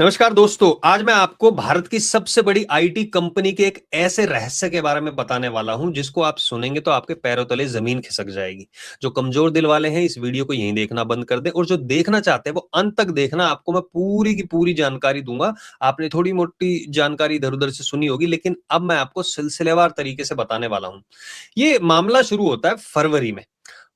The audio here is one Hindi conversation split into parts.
नमस्कार दोस्तों, आज मैं आपको भारत की सबसे बड़ी आईटी कंपनी के एक ऐसे रहस्य के बारे में बताने वाला हूं जिसको आप सुनेंगे तो आपके पैरों तले जमीन खिसक जाएगी। जो कमजोर दिल वाले हैं इस वीडियो को यहीं देखना बंद कर दें और जो देखना चाहते हैं वो अंत तक देखना। आपको मैं पूरी की पूरी जानकारी दूंगा। आपने थोड़ी मोटी जानकारी इधर उधर से सुनी होगी, लेकिन अब मैं आपको सिलसिलेवार तरीके से बताने वाला हूं। ये मामला शुरू होता है फरवरी में।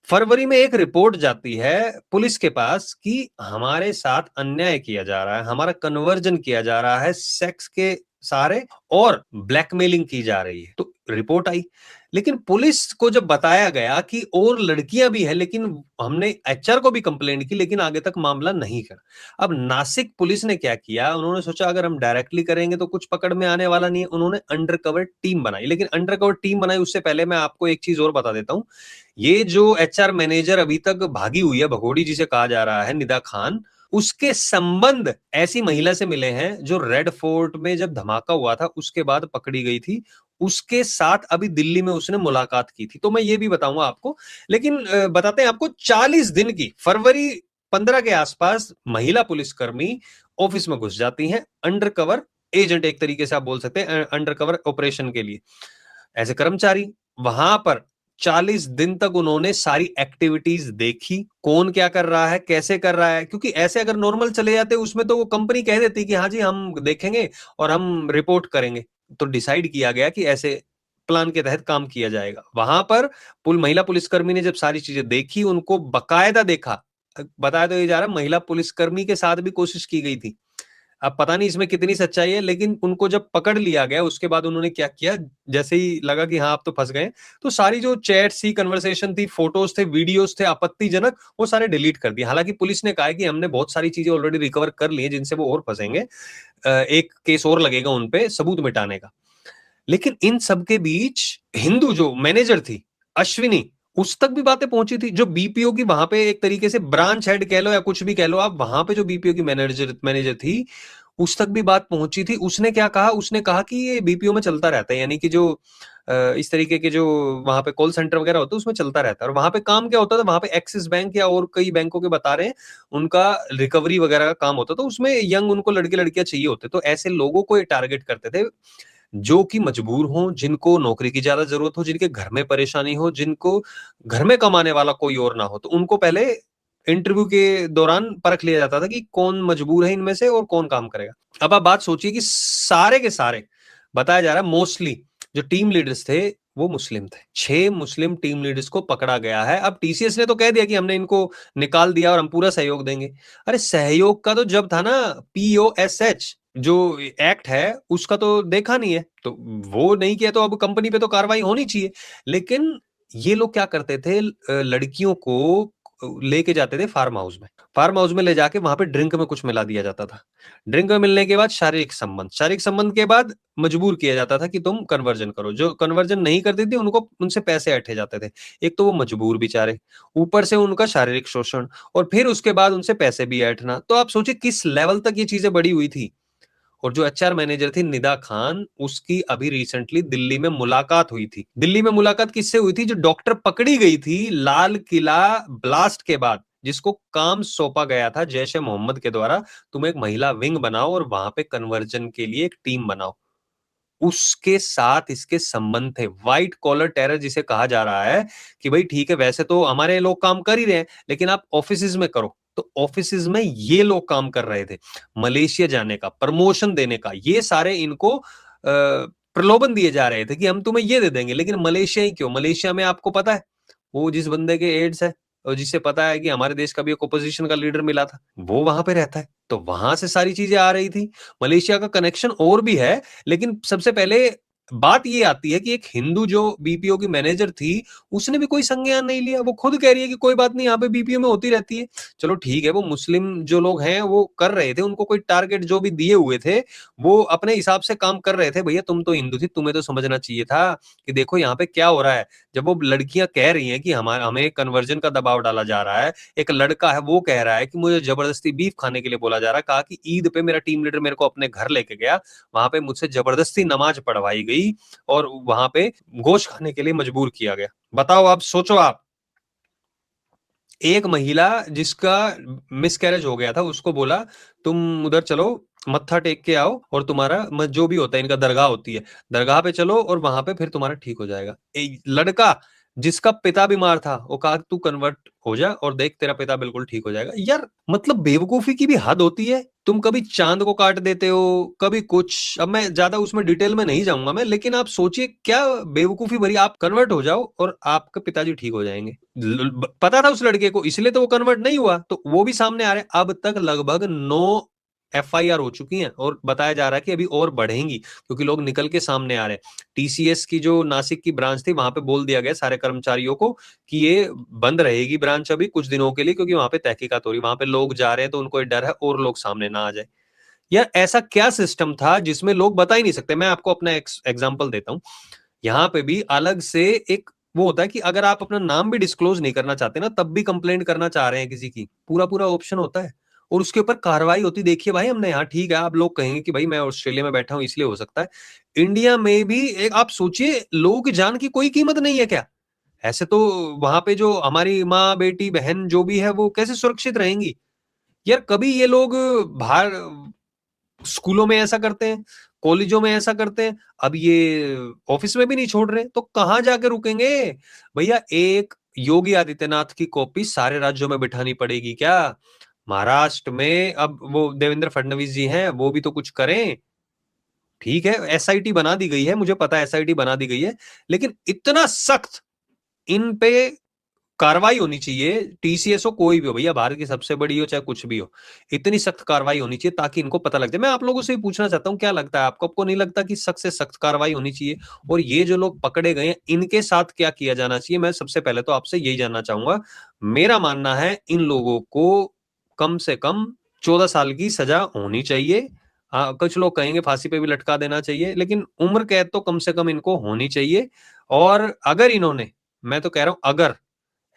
फरवरी में एक रिपोर्ट जाती है पुलिस के पास कि हमारे साथ अन्याय किया जा रहा है, हमारा कन्वर्जन किया जा रहा है सेक्स के सहारे और ब्लैकमेलिंग की जा रही है। तो रिपोर्ट आई, लेकिन पुलिस को जब बताया गया कि और लड़कियां भी हैं, लेकिन हमने एचआर को भी कंप्लेंट की, लेकिन आगे तक मामला नहीं कर। अब नासिक पुलिस ने क्या किया, उन्होंने सोचा अगर हम डायरेक्टली करेंगे तो कुछ पकड़ में आने वाला नहीं है। उन्होंने अंडरकवर टीम बनाई, लेकिन अंडरकवर टीम बनाई उससे पहले मैं आपको एक चीज और बता देता हूं। ये जो एचआर मैनेजर अभी तक भागी हुई है, भगोड़ी जिसे कहा जा रहा है, निदा खान, उसके संबंध ऐसी महिला से मिले हैं जो रेड फोर्ट में जब धमाका हुआ था उसके बाद पकड़ी गई थी। उसके साथ अभी दिल्ली में उसने मुलाकात की थी। तो मैं ये भी बताऊंगा आपको, लेकिन बताते हैं आपको। 40 दिन की फरवरी 15 के आसपास महिला पुलिसकर्मी ऑफिस में घुस जाती हैं, अंडरकवर एजेंट एक तरीके से आप बोल सकते हैं, अंडरकवर ऑपरेशन के लिए एज ए कर्मचारी। वहां पर 40 दिन तक उन्होंने सारी एक्टिविटीज देखी, कौन क्या कर रहा है, कैसे कर रहा है। क्योंकि ऐसे अगर नॉर्मल चले जाते उसमें तो वो कंपनी कह देती कि हाँ जी हम देखेंगे और हम रिपोर्ट करेंगे। तो डिसाइड किया गया कि ऐसे प्लान के तहत काम किया जाएगा। वहां पर महिला पुलिसकर्मी ने जब सारी चीजें देखी, उनको बकायदा देखा। बताया तो ये जा रहा है महिला पुलिसकर्मी के साथ भी कोशिश की गई थी। अब पता नहीं इसमें कितनी सच्चाई है, लेकिन उनको जब पकड़ लिया गया उसके बाद उन्होंने क्या किया, जैसे ही लगा कि हाँ आप तो फंस गए, तो सारी जो चैट थी, कन्वर्सेशन थी, फोटोज थे, वीडियोज थे आपत्तिजनक, वो सारे डिलीट कर दिए। हालांकि पुलिस ने कहा है कि हमने बहुत सारी चीजें ऑलरेडी रिकवर कर ली है जिनसे वो और फंसेंगे। एक केस और लगेगा उनपे सबूत मिटाने का। लेकिन इन सब के बीच हिंदू जो मैनेजर थी, अश्विनी, उस तक भी बातें पहुंची थी। जो बीपीओ की वहां पे एक तरीके से ब्रांच हेड कह लो या कुछ भी कह लो आप, वहां पे जो बीपीओ की मैनेजर मैनेजर थी, उस तक भी बात पहुंची थी। उसने क्या कहा, उसने कहा कि ये बीपीओ में चलता रहता है, यानी कि जो इस तरीके के जो वहां पे कॉल सेंटर वगैरह होता है उसमें चलता रहता है। और वहां पे काम क्या होता था, वहां पे एक्सिस बैंक या और कई बैंकों के बता रहे हैं, उनका रिकवरी वगैरह का काम होता था। तो उसमें यंग उनको लड़के लड़कियां चाहिए होते, तो ऐसे लोगों को ये टारगेट करते थे जो कि मजबूर हों, जिनको नौकरी की ज्यादा जरूरत हो, जिनके घर में परेशानी हो, जिनको घर में कमाने वाला कोई और ना हो। तो उनको पहले इंटरव्यू के दौरान परख लिया जाता था कि कौन मजबूर है इनमें से और कौन काम करेगा। अब आप बात सोचिए कि सारे के सारे, बताया जा रहा है मोस्टली जो टीम लीडर्स थे वो मुस्लिम थे। 6 मुस्लिम टीम लीडर्स को पकड़ा गया है। अब टीसीएस ने तो कह दिया कि हमने इनको निकाल दिया और हम पूरा सहयोग देंगे। अरे सहयोग का तो जब था ना, पीओएसएच जो एक्ट है उसका तो देखा नहीं है, तो वो नहीं किया, तो अब कंपनी पे तो कार्रवाई होनी चाहिए। लेकिन ये लोग क्या करते थे, लड़कियों को लेके जाते थे फार्म हाउस में। फार्म हाउस में ले जाके वहां पे ड्रिंक में कुछ मिला दिया जाता था। ड्रिंक में मिलने के बाद शारीरिक संबंध के बाद मजबूर किया जाता था कि तुम कन्वर्जन करो। जो कन्वर्जन नहीं करती थी उनको उनसे पैसे ऐंठे जाते थे। एक तो वो मजबूर बेचारे, ऊपर से उनका शारीरिक शोषण, और फिर उसके बाद उनसे पैसे भी ऐंठना। तो आप सोचिए किस लेवल तक ये चीजें बढ़ी हुई थी। और जो एचआर मैनेजर थी निदा खान, उसकी अभी रिसेंटली दिल्ली में मुलाकात हुई थी। दिल्ली में मुलाकात किससे हुई थी, जो डॉक्टर पकड़ी गई थी लाल किला ब्लास्ट के बाद, जिसको काम सौंपा गया था जैश ए मोहम्मद के द्वारा, तुम एक महिला विंग बनाओ और वहां पे कन्वर्जन के लिए एक टीम बनाओ। उसके साथ इसके संबंध थे। व्हाइट कॉलर टेरर जिसे कहा जा रहा है कि भाई ठीक है, वैसे तो हमारे लोग काम कर ही रहे हैं, लेकिन आप ऑफिसेज में करो। तो ऑफिसेज में ये लोग काम कर रहे थे। मलेशिया जाने का, प्रमोशन देने का, ये सारे इनको प्रलोभन दिए जा रहे थे कि हम तुम्हें ये दे देंगे। लेकिन मलेशिया ही क्यों, मलेशिया में आपको पता है वो जिस बंदे के एड्स है और जिसे पता है कि हमारे देश का भी एक ओपोजिशन का लीडर मिला था, वो वहां पे रहता है। तो वहां से सारी चीजें आ रही थी। मलेशिया का कनेक्शन और भी है, लेकिन सबसे पहले बात ये आती है कि एक हिंदू जो बीपीओ की मैनेजर थी, उसने भी कोई संज्ञान नहीं लिया। वो खुद कह रही है कि कोई बात नहीं, यहाँ पे बीपीओ में होती रहती है। चलो ठीक है, वो मुस्लिम जो लोग हैं वो कर रहे थे, उनको कोई टारगेट जो भी दिए हुए थे वो अपने हिसाब से काम कर रहे थे। भैया तुम तो हिंदू थी, तुम्हें तो समझना चाहिए था कि देखो यहाँ पे क्या हो रहा है। जब वो लड़कियां कह रही हैं कि हमें कन्वर्जन का दबाव डाला जा रहा है, एक लड़का है वो कह रहा है कि मुझे जबरदस्ती बीफ खाने के लिए बोला जा रहा है। कहा कि ईद पे मेरा टीम लीडर मेरे को अपने घर लेके गया, वहां पे मुझसे जबरदस्ती नमाज पढ़वाई गई और वहां पे गोश्त खाने के लिए मजबूर किया गया। बताओ, आप सोचो। आप एक महिला जिसका मिसकैरेज हो गया था, उसको बोला तुम उधर चलो, मत्था टेक के आओ और तुम्हारा जो भी होता है, इनका दरगाह होती है, दरगाह पे चलो और वहां पे फिर तुम्हारा ठीक हो जाएगा। लड़का जिसका पिता बीमार था, वो कहा तू कन्वर्ट हो जा और देख तेरा पिता बिल्कुल ठीक हो जाएगा। यार मतलब बेवकूफी की भी हद होती है। तुम कभी चांद को काट देते हो, कभी कुछ। अब मैं ज्यादा उसमें डिटेल में नहीं जाऊंगा मैं, लेकिन आप सोचिए क्या बेवकूफी भरी। आप कन्वर्ट हो जाओ और आपके पिताजी ठीक हो जाएंगे। पता था उस लड़के को, इसलिए तो वो कन्वर्ट नहीं हुआ। तो वो भी सामने आ रहे हैं। अब तक लगभग 9 एफआईआर हो चुकी हैं और बताया जा रहा है कि अभी और बढ़ेंगी, क्योंकि लोग निकल के सामने आ रहे हैं। टीसीएस की जो नासिक की ब्रांच थी, वहां पे बोल दिया गया सारे कर्मचारियों को कि ये बंद रहेगी ब्रांच अभी कुछ दिनों के लिए, क्योंकि वहां पे तहकीकात हो रही, वहां पे लोग जा रहे हैं, तो उनको ये डर है और लोग सामने ना आ जाए। यार ऐसा क्या सिस्टम था जिसमें लोग बता ही नहीं सकते। मैं आपको अपना एग्जाम्पल देता हूँ। यहाँ पे भी अलग से एक वो होता है कि अगर आप अपना नाम भी डिस्क्लोज नहीं करना चाहते ना, तब भी कंप्लेंट करना चाह रहे हैं किसी की, पूरा पूरा ऑप्शन होता है और उसके ऊपर कार्रवाई होती। देखिए भाई हमने यहाँ, ठीक है आप लोग कहेंगे कि भाई मैं ऑस्ट्रेलिया में बैठा हूं इसलिए हो सकता है, इंडिया में भी एक आप सोचिए, लोगों की जान की कोई कीमत नहीं है क्या? ऐसे तो वहां पे जो हमारी माँ बेटी बहन जो भी है वो कैसे सुरक्षित रहेंगी? यार कभी ये लोग बाहर स्कूलों में ऐसा करते हैं, कॉलेजों में ऐसा करते हैं, अब ये ऑफिस में भी नहीं छोड़ रहे, तो कहां जाके रुकेंगे? भैया एक योगी आदित्यनाथ की कॉपी सारे राज्यों में बिठानी पड़ेगी क्या? महाराष्ट्र में अब वो देवेंद्र फडणवीस जी हैं, वो भी तो कुछ करें। ठीक है एसआईटी बना दी गई है, मुझे पता है एसआईटी बना दी गई है, लेकिन इतना सख्त इन पे कार्रवाई होनी चाहिए। टीसीएस हो कोई भी हो भैया, भारत की सबसे बड़ी हो चाहे कुछ भी हो, इतनी सख्त कार्रवाई होनी चाहिए ताकि इनको पता लग जाए। मैं आप लोगों से भी पूछना चाहता हूं, क्या लगता है आपको? आपको नहीं लगता कि सख्त से सख्त कार्रवाई होनी चाहिए? और ये जो लोग पकड़े गए हैं इनके साथ क्या किया जाना चाहिए? मैं सबसे पहले तो आपसे यही जानना चाहूंगा। मेरा मानना है इन लोगों को कम से कम 14 साल की सजा होनी चाहिए। हाँ कुछ लोग कहेंगे फांसी पे भी लटका देना चाहिए, लेकिन उम्र कैद तो कम से कम इनको होनी चाहिए। और अगर इन्होंने, मैं तो कह रहा हूं अगर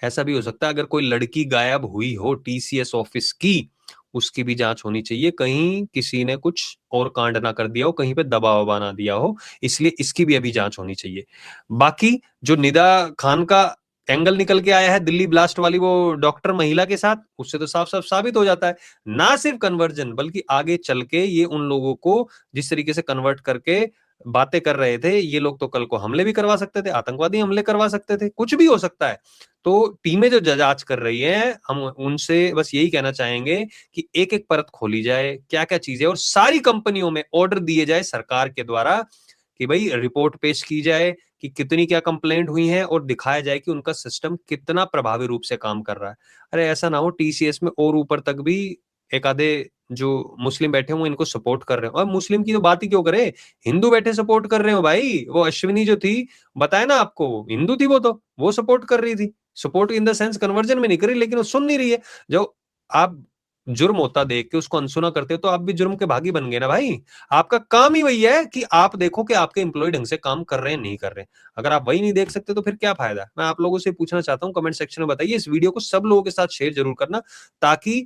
ऐसा भी हो सकता है, अगर कोई लड़की गायब हुई हो टीसीएस ऑफिस की, उसकी भी जांच होनी चाहिए, कहीं किसी ने कुछ और कांड ना कर दिया हो, कहीं पे दबाव बना दिया हो, इसलिए इसकी भी अभी जांच होनी चाहिए। बाकी जो निदा खान का एंगल निकल के आया है दिल्ली ब्लास्ट वाली वो डॉक्टर महिला के साथ, उससे तो साफ साफ साबित हो जाता है ना सिर्फ कन्वर्जन, बल्कि आगे चल के ये उन लोगों को जिस तरीके से कन्वर्ट करके बातें कर रहे थे, ये लोग तो कल को हमले भी करवा सकते थे, आतंकवादी हमले करवा सकते थे, कुछ भी हो सकता है। तो टीमें जो जांच कर रही हैं, हम उनसे बस यही कहना चाहेंगे कि एक एक परत खोली जाए, क्या क्या चीजें, और सारी कंपनियों में ऑर्डर दिए जाए सरकार के द्वारा कि भाई रिपोर्ट पेश की जाए कि कितनी क्या कंप्लेंट हुई है, और दिखाया जाए कि उनका सिस्टम कितना प्रभावी रूप से काम कर रहा है। अरे ऐसा ना हो टीसीएस में और ऊपर तक भी एक आधे जो मुस्लिम बैठे हुए इनको सपोर्ट कर रहे हो। और मुस्लिम की तो बात ही क्यों करे, हिंदू बैठे सपोर्ट कर रहे हो भाई। वो अश्विनी जो थी, बताया ना आपको, वो हिंदू थी, वो तो वो सपोर्ट कर रही थी। Support in the sense conversion में नहीं करी, लेकिन वो सुन नहीं रही है। जो आप जुर्म होता देख के उसको अनसुना करते हो, तो आप भी जुर्म के भागी बन गए ना भाई। आपका काम ही वही है कि आप देखो कि आपके एम्प्लॉय ढंग से काम कर रहे हैं नहीं कर रहे हैं। अगर आप वही नहीं देख सकते तो फिर क्या फायदा? मैं आप लोगों से पूछना चाहता हूँ, कमेंट सेक्शन में बताइए। इस वीडियो को सब लोगों के साथ शेयर जरूर करना, ताकि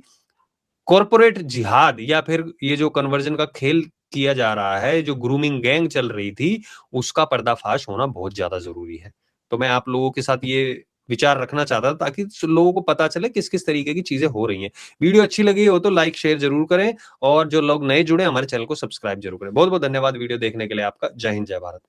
कॉरपोरेट जिहाद या फिर ये जो कन्वर्जन का खेल किया जा रहा है, जो ग्रूमिंग गैंग चल रही थी, उसका पर्दाफाश होना बहुत ज्यादा जरूरी है। तो मैं आप लोगों के साथ ये विचार रखना चाहता था, ताकि लोगों को पता चले किस किस तरीके की चीजें हो रही हैं। वीडियो अच्छी लगी हो तो लाइक शेयर जरूर करें, और जो लोग नए जुड़े हमारे चैनल को सब्सक्राइब जरूर करें। बहुत बहुत धन्यवाद वीडियो देखने के लिए आपका। जय हिंद जय भारत।